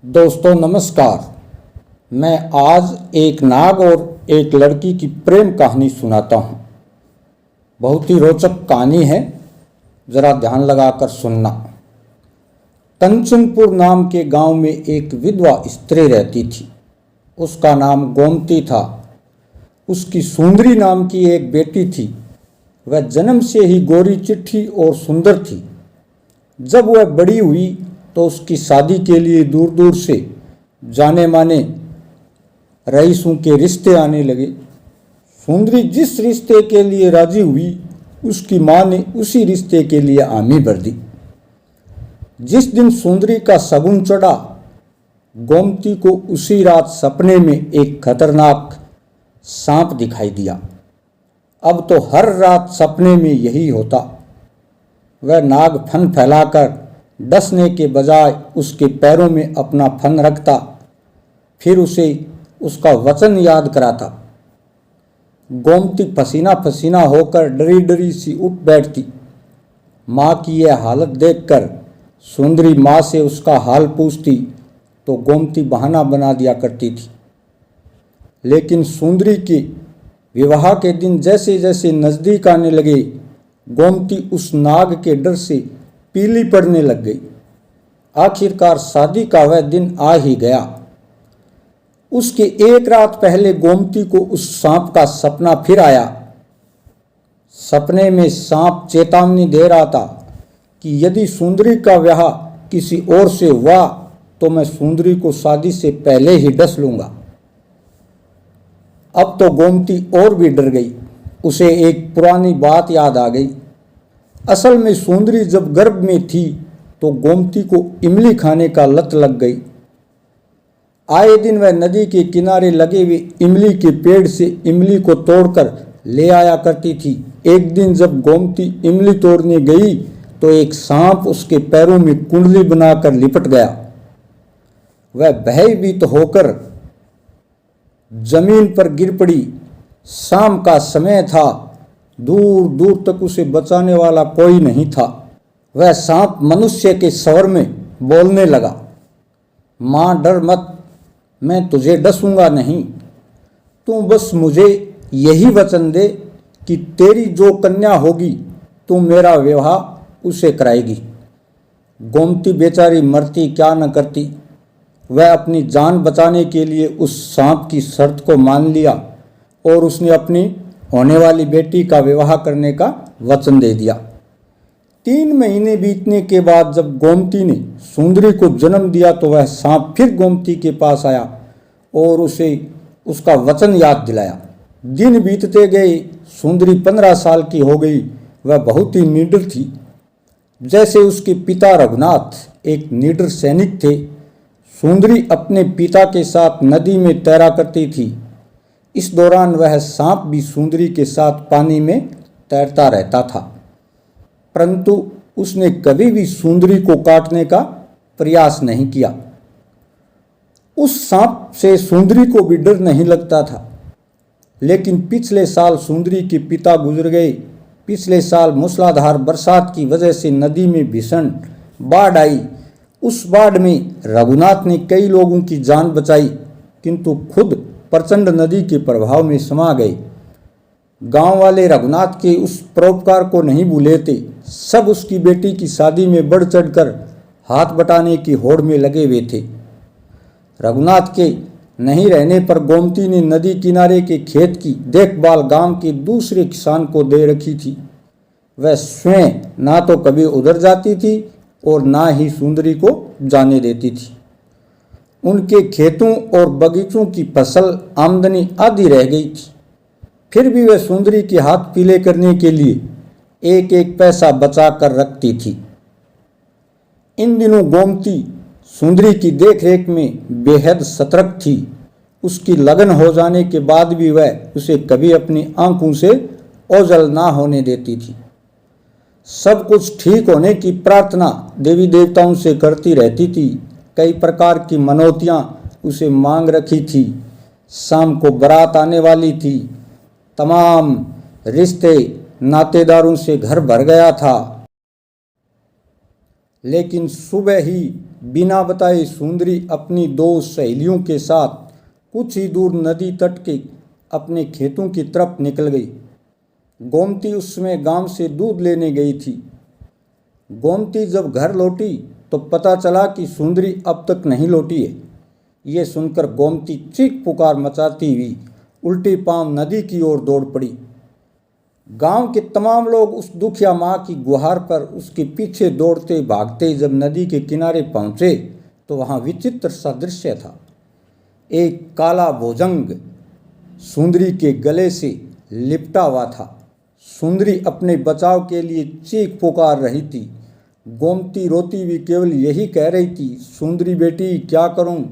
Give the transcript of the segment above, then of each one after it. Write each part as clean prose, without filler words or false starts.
दोस्तों नमस्कार। मैं आज एक नाग और एक लड़की की प्रेम कहानी सुनाता हूँ। बहुत ही रोचक कहानी है, ज़रा ध्यान लगाकर सुनना। कंचनपुर नाम के गांव में एक विधवा स्त्री रहती थी। उसका नाम गोमती था। उसकी सुंदरी नाम की एक बेटी थी। वह जन्म से ही गोरी चिट्ठी और सुंदर थी। जब वह बड़ी हुई तो उसकी शादी के लिए दूर दूर से जाने माने रईसों के रिश्ते आने लगे। सुंदरी जिस रिश्ते के लिए राजी हुई, उसकी माँ ने उसी रिश्ते के लिए हामी भर दी। जिस दिन सुंदरी का शगुन चढ़ा, गोमती को उसी रात सपने में एक खतरनाक सांप दिखाई दिया। अब तो हर रात सपने में यही होता। वह नाग फन फैलाकर डसने के बजाय उसके पैरों में अपना फन रखता, फिर उसे उसका वचन याद कराता। गोमती पसीना पसीना होकर डरी डरी सी उठ बैठती। माँ की यह हालत देखकर सुंदरी माँ से उसका हाल पूछती तो गोमती बहाना बना दिया करती थी। लेकिन सुंदरी के विवाह के दिन जैसे जैसे नज़दीक आने लगे, गोमती उस नाग के डर से पीली पड़ने लग गई। आखिरकार शादी का वह दिन आ ही गया। उसके एक रात पहले गोमती को उस सांप का सपना फिर आया। सपने में सांप चेतावनी दे रहा था कि यदि सुंदरी का विवाह किसी और से हुआ तो मैं सुंदरी को शादी से पहले ही डस लूंगा। अब तो गोमती और भी डर गई। उसे एक पुरानी बात याद आ गई। असल में सुंदरी जब गर्भ में थी तो गोमती को इमली खाने का लत लग गई। आए दिन वह नदी के किनारे लगे हुए इमली के पेड़ से इमली को तोड़कर ले आया करती थी। एक दिन जब गोमती इमली तोड़ने गई तो एक सांप उसके पैरों में कुंडली बनाकर लिपट गया। वह भयभीत होकर जमीन पर गिर पड़ी। शाम का समय था। दूर दूर तक उसे बचाने वाला कोई नहीं था। वह सांप मनुष्य के स्वर में बोलने लगा, माँ डर मत, मैं तुझे डसूंगा नहीं। तू बस मुझे यही वचन दे कि तेरी जो कन्या होगी तू मेरा विवाह उसे कराएगी। गोमती बेचारी मरती क्या न करती। वह अपनी जान बचाने के लिए उस सांप की शर्त को मान लिया और उसने अपनी होने वाली बेटी का विवाह करने का वचन दे दिया। 3 महीने बीतने के बाद जब गोमती ने सुंदरी को जन्म दिया तो वह सांप फिर गोमती के पास आया और उसे उसका वचन याद दिलाया। दिन बीतते गए। सुंदरी 15 साल की हो गई। वह बहुत ही निडर थी। जैसे उसके पिता रघुनाथ एक निडर सैनिक थे, सुंदरी अपने पिता के साथ नदी में तैरा करती थी। इस दौरान वह सांप भी सुंदरी के साथ पानी में तैरता रहता था, परंतु उसने कभी भी सुंदरी को काटने का प्रयास नहीं किया। उस सांप से सुंदरी को भी डर नहीं लगता था। लेकिन पिछले साल सुंदरी के पिता गुजर गए। पिछले साल मूसलाधार बरसात की वजह से नदी में भीषण बाढ़ आई। उस बाढ़ में रघुनाथ ने कई लोगों की जान बचाई, किंतु खुद प्रचंड नदी के प्रभाव में समा गए। गांव वाले रघुनाथ के उस परोपकार को नहीं भूले थे। सब उसकी बेटी की शादी में बढ़ चढ़कर हाथ बटाने की होड़ में लगे हुए थे। रघुनाथ के नहीं रहने पर गोमती ने नदी किनारे के खेत की देखभाल गांव के दूसरे किसान को दे रखी थी। वह स्वयं ना तो कभी उधर जाती थी और ना ही सुंदरी को जाने देती थी। उनके खेतों और बगीचों की फसल आमदनी आधी रह गई थी। फिर भी वह सुंदरी के हाथ पीले करने के लिए एक एक पैसा बचा कर रखती थी। इन दिनों गोमती सुंदरी की देखरेख में बेहद सतर्क थी। उसकी लगन हो जाने के बाद भी वह उसे कभी अपनी आंखों से ओझल ना होने देती थी। सब कुछ ठीक होने की प्रार्थना देवी देवताओं से करती रहती थी। कई प्रकार की मनौतियाँ उसे मांग रखी थी। शाम को बारात आने वाली थी। तमाम रिश्ते नातेदारों से घर भर गया था। लेकिन सुबह ही बिना बताए सुंदरी अपनी दो सहेलियों के साथ कुछ ही दूर नदी तट के अपने खेतों की तरफ निकल गई। गोमती उस समय गांव से दूध लेने गई थी। गोमती जब घर लौटी तो पता चला कि सुंदरी अब तक नहीं लौटी है। ये सुनकर गोमती चीख पुकार मचाती हुई उल्टे पांव नदी की ओर दौड़ पड़ी। गांव के तमाम लोग उस दुखिया माँ की गुहार पर उसके पीछे दौड़ते भागते जब नदी के किनारे पहुँचे तो वहाँ विचित्र सा दृश्य था। एक काला भुजंग सुंदरी के गले से लिपटा हुआ था। सुंदरी अपने बचाव के लिए चीख पुकार रही थी। गोमती रोती हुई केवल यही कह रही थी, सुंदरी बेटी क्या करूं,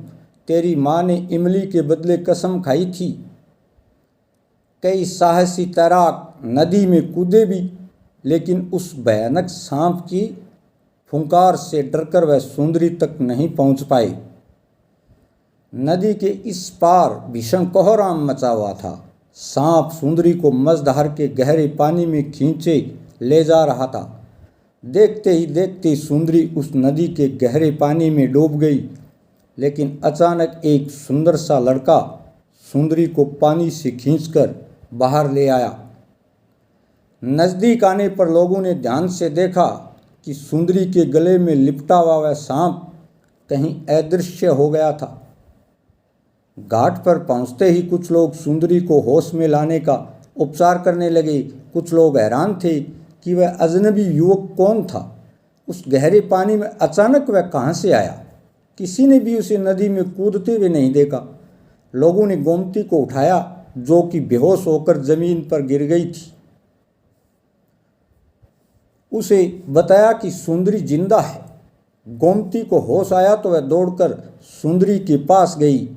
तेरी माँ ने इमली के बदले कसम खाई थी। कई साहसी तैराक नदी में कूदे भी, लेकिन उस भयानक सांप की फुंकार से डरकर वह सुंदरी तक नहीं पहुंच पाए। नदी के इस पार भीषण कोहराम मचा हुआ था। सांप सुंदरी को मझधार के गहरे पानी में खींचे ले जा रहा था। देखते ही देखते सुंदरी उस नदी के गहरे पानी में डूब गई। लेकिन अचानक एक सुंदर सा लड़का सुंदरी को पानी से खींचकर बाहर ले आया। नज़दीक आने पर लोगों ने ध्यान से देखा कि सुंदरी के गले में लिपटा हुआ वह सांप कहीं अदृश्य हो गया था। घाट पर पहुंचते ही कुछ लोग सुंदरी को होश में लाने का उपचार करने लगे। कुछ लोग हैरान थे कि वह अजनबी युवक कौन था। उस गहरे पानी में अचानक वह कहाँ से आया। किसी ने भी उसे नदी में कूदते हुए नहीं देखा। लोगों ने गोमती को उठाया, जो कि बेहोश होकर जमीन पर गिर गई थी। उसे बताया कि सुंदरी जिंदा है। गोमती को होश आया तो वह दौड़कर सुंदरी के पास गई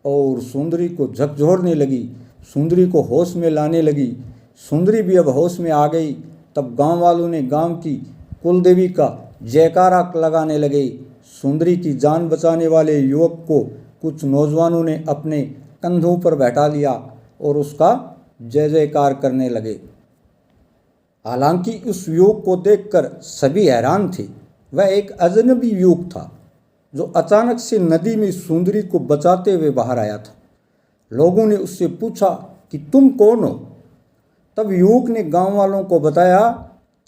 और सुंदरी को झकझोरने लगी, सुंदरी को होश में लाने लगी। सुंदरी भी अब होश में आ गई। तब गांव वालों ने गांव की कुलदेवी का जयकारा लगाने लगे। सुंदरी की जान बचाने वाले युवक को कुछ नौजवानों ने अपने कंधों पर बैठा लिया और उसका जय जयकार करने लगे। हालांकि उस युवक को देखकर सभी हैरान थे। वह एक अजनबी युवक था जो अचानक से नदी में सुंदरी को बचाते हुए बाहर आया था। लोगों ने उससे पूछा कि तुम कौन हो। तब युवक ने गांव वालों को बताया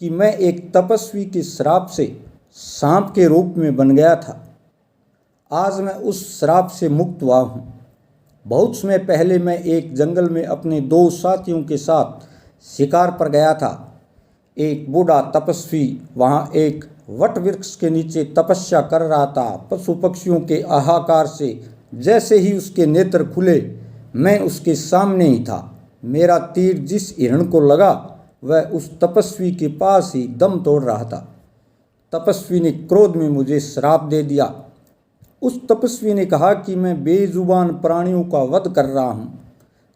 कि मैं एक तपस्वी के श्राप से सांप के रूप में बन गया था। आज मैं उस श्राप से मुक्त हुआ हूँ। बहुत समय पहले मैं एक जंगल में अपने दो साथियों के साथ शिकार पर गया था। एक बूढ़ा तपस्वी वहाँ एक वट वृक्ष के नीचे तपस्या कर रहा था। पशु पक्षियों के हाहाकार से जैसे ही उसके नेत्र खुले, मैं उसके सामने ही था। मेरा तीर जिस हिरण को लगा वह उस तपस्वी के पास ही दम तोड़ रहा था। तपस्वी ने क्रोध में मुझे श्राप दे दिया। उस तपस्वी ने कहा कि मैं बेजुबान प्राणियों का वध कर रहा हूँ,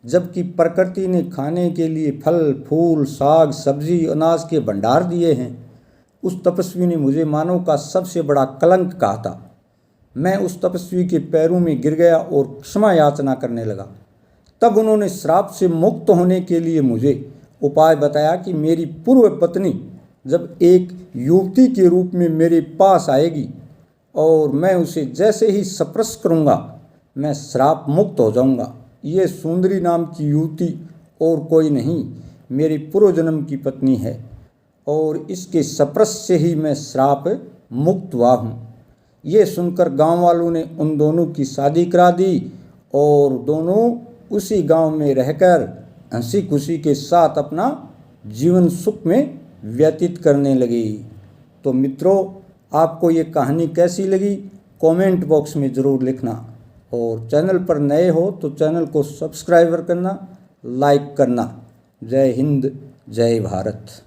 जबकि प्रकृति ने खाने के लिए फल फूल साग सब्जी अनाज के भंडार दिए हैं। उस तपस्वी ने मुझे मानव का सबसे बड़ा कलंक कहा था। मैं उस तपस्वी के पैरों में गिर गया और क्षमा याचना करने लगा। तब उन्होंने श्राप से मुक्त होने के लिए मुझे उपाय बताया कि मेरी पूर्व पत्नी जब एक युवती के रूप में मेरे पास आएगी और मैं उसे जैसे ही स्पर्श करूँगा, मैं श्राप मुक्त हो जाऊँगा। ये सुंदरी नाम की युवती और कोई नहीं, मेरी पूर्व जन्म की पत्नी है और इसके स्पर्श से ही मैं श्राप मुक्त हुआ हूँ। ये सुनकर गांव वालों ने उन दोनों की शादी करा दी और दोनों उसी गांव में रहकर हंसी खुशी के साथ अपना जीवन सुख में व्यतीत करने लगी। तो मित्रों, आपको ये कहानी कैसी लगी कमेंट बॉक्स में ज़रूर लिखना और चैनल पर नए हो तो चैनल को सब्सक्राइब करना, लाइक करना। जय हिंद, जय भारत।